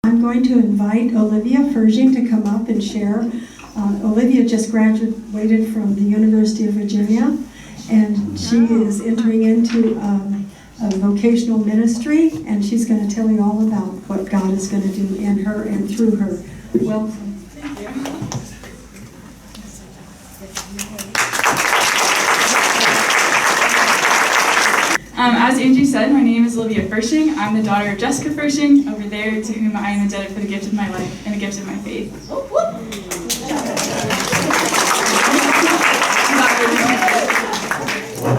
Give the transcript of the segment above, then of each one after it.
I'm going to invite Olivia Firsching to come up and share. Olivia just graduated from the University of Virginia, and she is entering into a vocational ministry, and she's going to tell you all about what God is going to do in her and through her. Welcome. Thank you. As Angie said, my name is Olivia Firsching. I'm the daughter of Jessica Firsching, over there, to whom I am indebted for the gift of my life and the gift of my faith.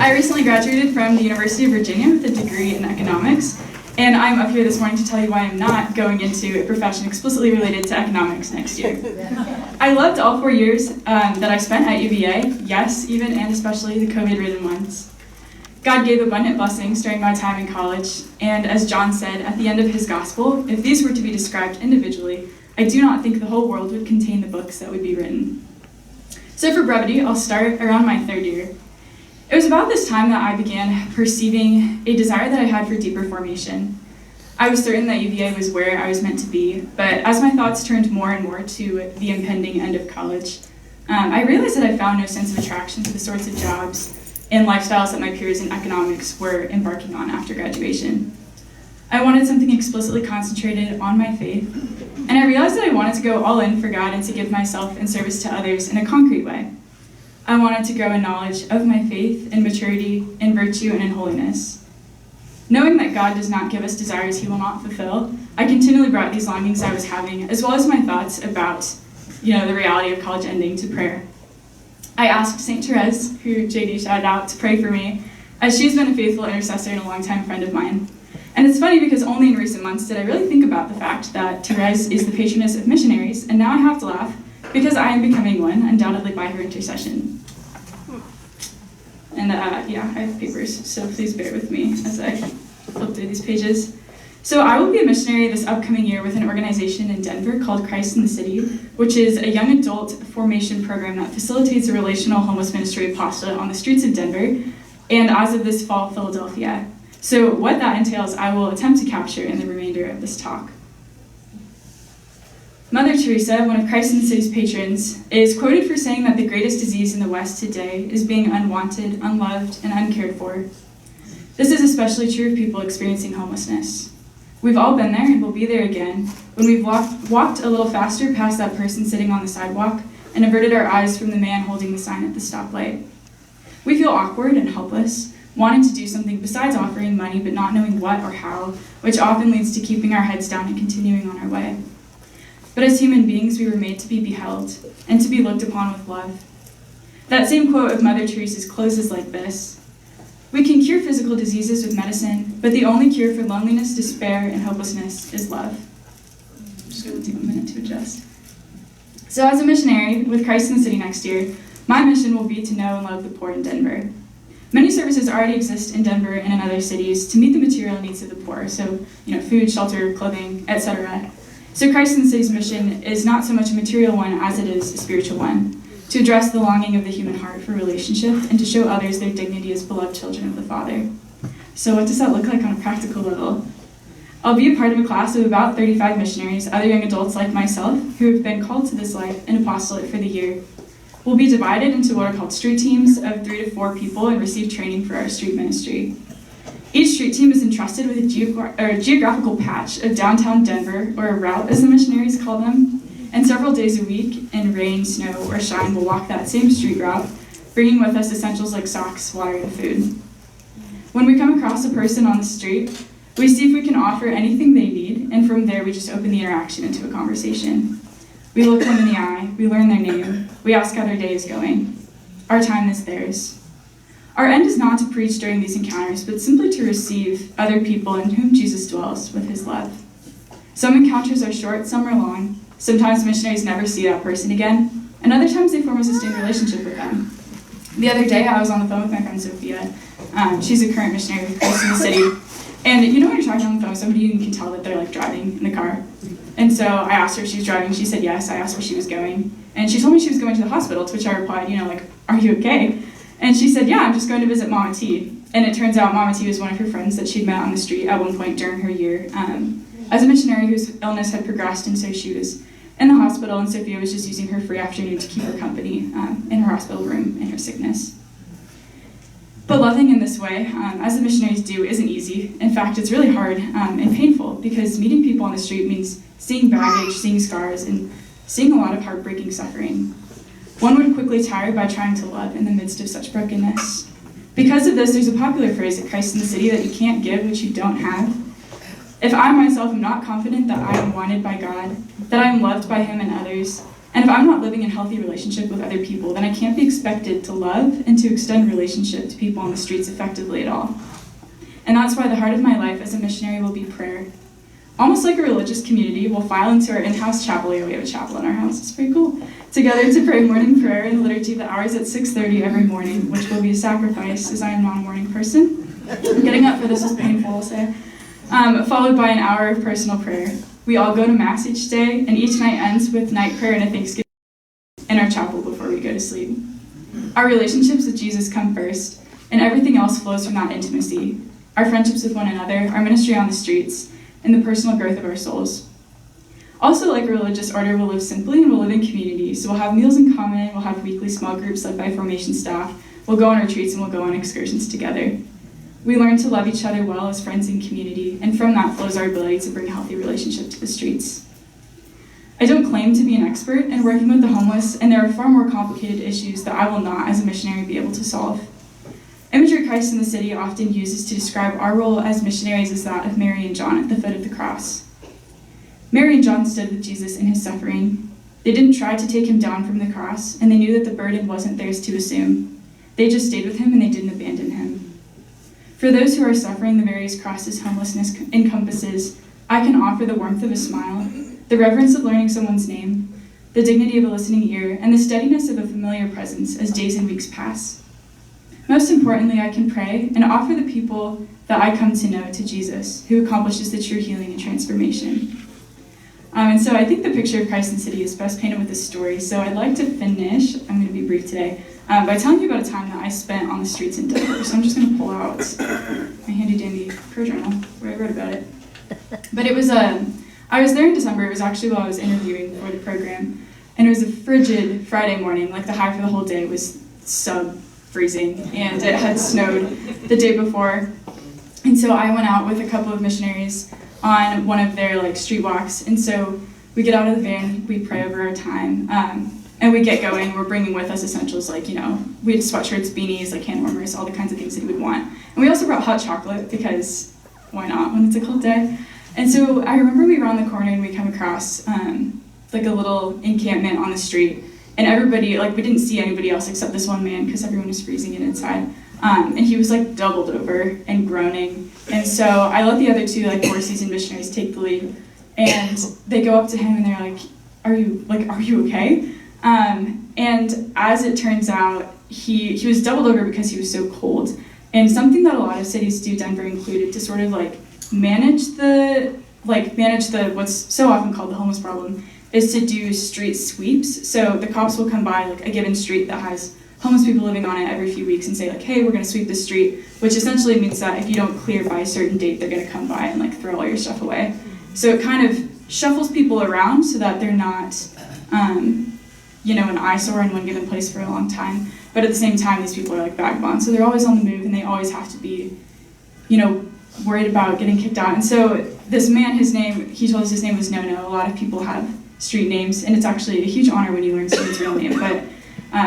I recently graduated from the University of Virginia with a degree in economics, and I'm up here this morning to tell you why I'm not going into a profession explicitly related to economics next year. I loved all 4 years that I spent at UVA, yes, even and especially the COVID-ridden ones. God gave abundant blessings during my time in college, and as John said at the end of his gospel, if these were to be described individually, I do not think the whole world would contain the books that would be written. So for brevity, I'll start around my 3rd year. It was about this time that I began perceiving a desire that I had for deeper formation. I was certain that UVA was where I was meant to be, but as my thoughts turned more and more to the impending end of college, I realized that I found no sense of attraction to the sorts of jobs and lifestyles that my peers in economics were embarking on after graduation. I wanted something explicitly concentrated on my faith, and I realized that I wanted to go all in for God and to give myself in service to others in a concrete way. I wanted to grow in knowledge of my faith, in maturity, in virtue, and in holiness. Knowing that God does not give us desires he will not fulfill, I continually brought these longings I was having, as well as my thoughts about, the reality of college ending, to prayer. I asked St. Therese, who JD shouted out, to pray for me, as she's been a faithful intercessor and a longtime friend of mine. And it's funny because only in recent months did I really think about the fact that Therese is the patroness of missionaries, and now I have to laugh because I am becoming one, undoubtedly by her intercession. And I have papers, so please bear with me as I flip through these pages. So I will be a missionary this upcoming year with an organization in Denver called Christ in the City, which is a young adult formation program that facilitates a relational homeless ministry apostolate on the streets of Denver, and as of this fall, Philadelphia. So what that entails, I will attempt to capture in the remainder of this talk. Mother Teresa, one of Christ in the City's patrons, is quoted for saying that the greatest disease in the West today is being unwanted, unloved, and uncared for. This is especially true of people experiencing homelessness. We've all been there and will be there again when we've walked a little faster past that person sitting on the sidewalk and averted our eyes from the man holding the sign at the stoplight. We feel awkward and helpless, wanting to do something besides offering money but not knowing what or how, which often leads to keeping our heads down and continuing on our way. But as human beings, we were made to be beheld and to be looked upon with love. That same quote of Mother Teresa's closes like this: "We can cure physical diseases with medicine, but the only cure for loneliness, despair, and hopelessness is love." I'm just going to take a minute to adjust. So as a missionary with Christ in the City next year, my mission will be to know and love the poor in Denver. Many services already exist in Denver and in other cities to meet the material needs of the poor, so food, shelter, clothing, etc. So Christ in the City's mission is not so much a material one as it is a spiritual one, to address the longing of the human heart for relationship and to show others their dignity as beloved children of the Father. So what does that look like on a practical level? I'll be a part of a class of about 35 missionaries, other young adults like myself, who have been called to this life and apostolate for the year. We'll be divided into what are called street teams of 3 to 4 people and receive training for our street ministry. Each street team is entrusted with a geographical patch of downtown Denver, or a route as the missionaries call them, and several days a week, in rain, snow, or shine, we'll walk that same street route, bringing with us essentials like socks, water, and food. When we come across a person on the street, we see if we can offer anything they need, and from there we just open the interaction into a conversation. We look them in the eye, we learn their name, we ask how their day is going. Our time is theirs. Our end is not to preach during these encounters, but simply to receive other people in whom Jesus dwells with his love. Some encounters are short, some are long. Sometimes missionaries never see that person again, and other times they form a sustained relationship with them. The other day, I was on the phone with my friend Sophia. She's a current missionary with Christ in the City. And when you're talking on the phone with somebody, you can tell that they're driving in the car. And so I asked her if she was driving. She said yes. I asked where she was going. And she told me she was going to the hospital, to which I replied, are you okay? And she said, yeah, I'm just going to visit Mama T. And it turns out Mama T was one of her friends that she'd met on the street at one point during her year as a missionary whose illness had progressed, and so she was in the hospital, and Sophia was just using her free afternoon to keep her company in her hospital room in her sickness. But loving in this way, as the missionaries do, isn't easy. In fact, it's really hard and painful, because meeting people on the street means seeing baggage, seeing scars, and seeing a lot of heartbreaking suffering. One would quickly tire by trying to love in the midst of such brokenness. Because of this, there's a popular phrase at Christ in the City that you can't give what you don't have. If I myself am not confident that I am wanted by God, that I am loved by Him and others, and if I'm not living in healthy relationship with other people, then I can't be expected to love and to extend relationship to people on the streets effectively at all. And that's why the heart of my life as a missionary will be prayer. Almost like a religious community, we'll file into our in-house chapel. We have a chapel in our house, it's pretty cool. Together to pray morning prayer and liturgy the hours at 6:30 every morning, which will be a sacrifice, as I am not a morning person. Getting up for this is painful, I'll say. Followed by an hour of personal prayer. We all go to Mass each day, and each night ends with night prayer and a Thanksgiving in our chapel before we go to sleep. Our relationships with Jesus come first, and everything else flows from that intimacy. Our friendships with one another, our ministry on the streets, and the personal growth of our souls. Also, like a religious order, we'll live simply and we'll live in community. So we'll have meals in common, we'll have weekly small groups led by formation staff, we'll go on retreats, and we'll go on excursions together. We learn to love each other well as friends in community, and from that flows our ability to bring a healthy relationship to the streets. I don't claim to be an expert in working with the homeless, and there are far more complicated issues that I will not, as a missionary, be able to solve. Imagery Christ in the City often uses to describe our role as missionaries is that of Mary and John at the foot of the cross. Mary and John stood with Jesus in his suffering. They didn't try to take him down from the cross, and they knew that the burden wasn't theirs to assume. They just stayed with him, and they didn't abandon him. For those who are suffering the various crosses homelessness encompasses, I can offer the warmth of a smile, the reverence of learning someone's name, the dignity of a listening ear, and the steadiness of a familiar presence as days and weeks pass. Most importantly, I can pray and offer the people that I come to know to Jesus, who accomplishes the true healing and transformation. And so I think the picture of Christ in the City is best painted with this story. So I'd like to finish, I'm going to be brief today, by telling you about a time that I spent on the streets in Denver. So I'm just going to pull out my handy-dandy prayer journal where I wrote about it. But it was, I was there in December. It was actually while I was interviewing for the program. And it was a frigid Friday morning. Like the high for the whole day was sub-freezing. And it had snowed the day before. And so I went out with a couple of missionaries on one of their street walks. And so we get out of the van, we pray over our time, and we get going. We're bringing with us essentials we had sweatshirts, beanies, hand warmers, all the kinds of things that you would want. And we also brought hot chocolate because why not when it's a cold day? And so I remember we were on the corner and we come across a little encampment on the street, and everybody, we didn't see anybody else except this one man because everyone was freezing it inside. And he was doubled over and groaning. And so I let the other two more seasoned missionaries take the lead, and they go up to him and they're like, are you okay? And as it turns out, he was doubled over because he was so cold. And something that a lot of cities do, Denver included, to sort of manage the what's so often called the homeless problem, is to do street sweeps. So the cops will come by a given street that has homeless people living on it every few weeks and say hey, we're going to sweep this street, which essentially means that if you don't clear by a certain date, they're going to come by and throw all your stuff away. So it kind of shuffles people around so that they're not an eyesore in one given place for a long time. But at the same time, these people are vagabonds, so they're always on the move, and they always have to be worried about getting kicked out. And so this man, he told us his name was No-No. A lot of people have street names, and it's actually a huge honor when you learn someone's real name. But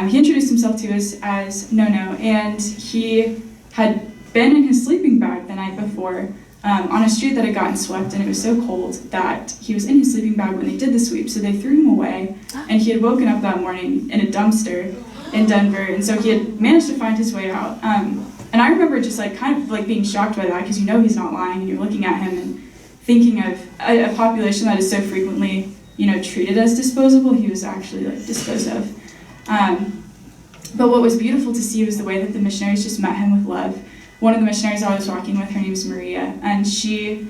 he introduced himself to us as No-No, and he had been in his sleeping bag the night before on a street that had gotten swept, and it was so cold that he was in his sleeping bag when they did the sweep, so they threw him away, and he had woken up that morning in a dumpster in Denver, and so he had managed to find his way out. And I remember just being shocked by that, because he's not lying, and you're looking at him and thinking of a population that is so frequently treated as disposable. He was actually disposed of. But what was beautiful to see was the way that the missionaries just met him with love. One of the missionaries I was walking with, her name's Maria, and she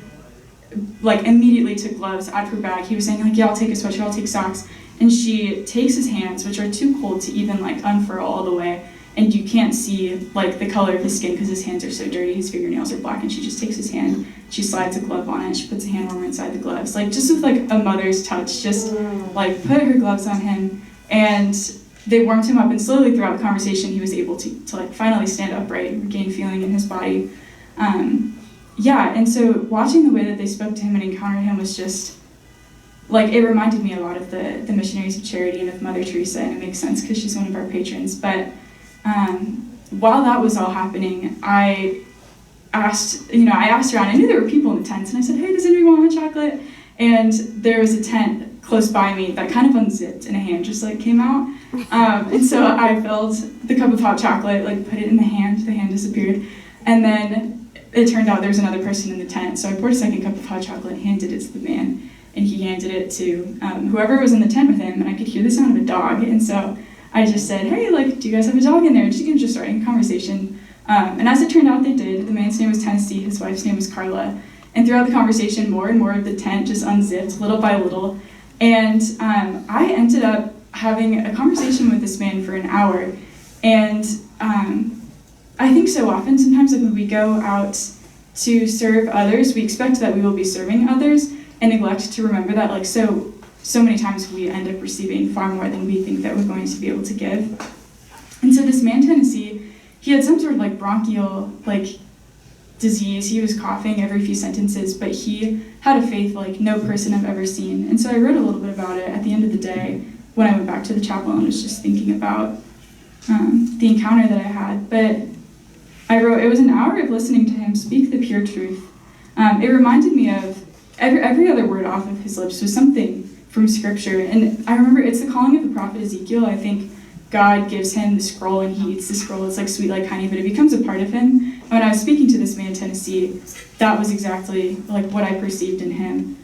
immediately took gloves out of her bag. He was saying yeah, I'll take a sweatshirt, I'll take socks. And she takes his hands, which are too cold to even unfurl all the way, and you can't see like the color of his skin because his hands are so dirty, his fingernails are black, and she just takes his hand, she slides a glove on it, she puts a hand warmer inside the gloves, like just with like a mother's touch, just like put her gloves on him, and they warmed him up, and slowly throughout the conversation he was able to like finally stand upright, regain feeling in his body. And so watching the way that they spoke to him and encountered him was just like, it reminded me a lot of the Missionaries of Charity and of Mother Teresa, and it makes sense because she's one of our patrons. But while that was all happening, I asked around. I knew there were people in the tents, and I said, hey, does anybody want hot chocolate? And there was a tent close by me that kind of unzipped, and a hand just like came out. And so I filled the cup of hot chocolate, like put it in the hand disappeared, and then it turned out there was another person in the tent. So I poured a second cup of hot chocolate, handed it to the man, and he handed it to whoever was in the tent with him, and I could hear the sound of a dog. And so I just said, hey, like, do you guys have a dog in there? Just starting a conversation. And as it turned out, they did. The man's name was Tennessee, his wife's name was Carla. And throughout the conversation, more and more of the tent just unzipped, little by little. And I ended up having a conversation with this man for an hour. And I think so often, sometimes like when we go out to serve others, we expect that we will be serving others and neglect to remember that like so many times we end up receiving far more than we think that we're going to be able to give. And so this man, Tennessee, he had some sort of like bronchial like disease. He was coughing every few sentences, but he had a faith like no person I've ever seen. And so I wrote a little bit about it at the end of the day when I went back to the chapel and was just thinking about the encounter that I had. But I wrote, it was an hour of listening to him speak the pure truth. It reminded me of every other word off of his lips was something from scripture. And I remember it's the calling of the prophet Ezekiel. I think God gives him the scroll and he eats the scroll. It's like sweet like honey, but it becomes a part of him. And when I was speaking to this man, Tennessee, that was exactly like what I perceived in him.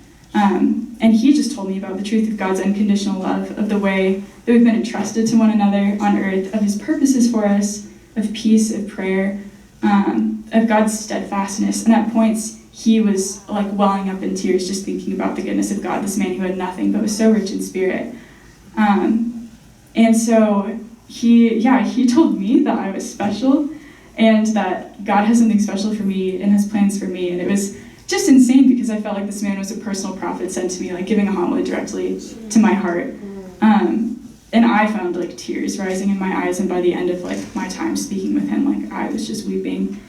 And he just told me about the truth of God's unconditional love, of the way that we've been entrusted to one another on earth, of his purposes for us, of peace, of prayer, of God's steadfastness. And at points, he was like welling up in tears just thinking about the goodness of God, this man who had nothing but was so rich in spirit. And so he told me that I was special and that God has something special for me and has plans for me. And it was just insane because I felt like this man was a personal prophet sent to me, like giving a homily directly to my heart. And I found like tears rising in my eyes, and by the end of like my time speaking with him, like I was just weeping.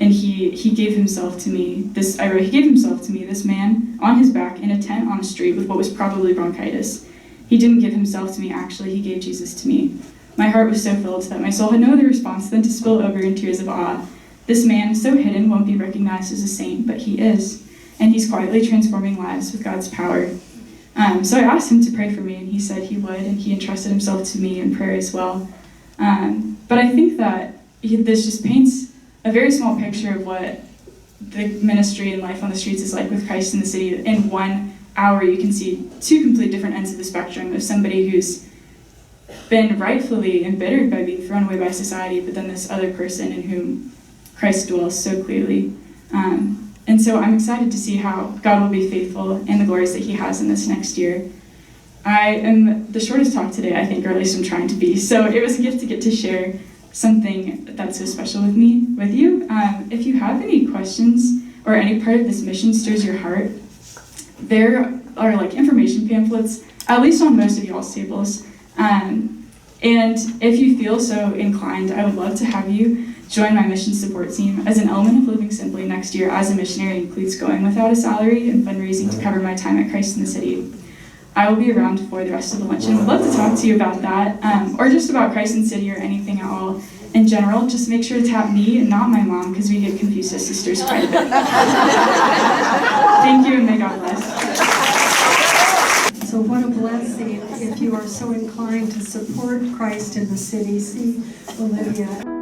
And he gave himself to me. He gave himself to me, this man, on his back in a tent on a street with what was probably bronchitis. He didn't give himself to me, actually, he gave Jesus to me. My heart was so filled that my soul had no other response than to spill over in tears of awe. This man, so hidden, won't be recognized as a saint, but he is. And he's quietly transforming lives with God's power. So I asked him to pray for me, and he said he would, and he entrusted himself to me in prayer as well. But I think that this just paints a very small picture of what the ministry and life on the streets is like with Christ in the city. In 1 hour, you can see two complete different ends of the spectrum of somebody who's been rightfully embittered by being thrown away by society, but then this other person in whom Christ dwells so clearly. And so I'm excited to see how God will be faithful in the glories that he has in this next year. I am the shortest talk today, I think, or at least I'm trying to be. So it was a gift to get to share something that's so special with you. If you have any questions or any part of this mission stirs your heart, there are like information pamphlets, at least on most of y'all's tables. And if you feel so inclined, I would love to have you join my mission support team. As an element of living simply next year as a missionary includes going without a salary and fundraising to cover my time at Christ in the City. I will be around for the rest of the luncheon. Would love to talk to you about that, or just about Christ in the City or anything at all in general. Just make sure to tap me and not my mom, because we get confused as sisters quite a bit. Thank you, and may God bless. So what a blessing if you are so inclined to support Christ in the city. See, Olivia.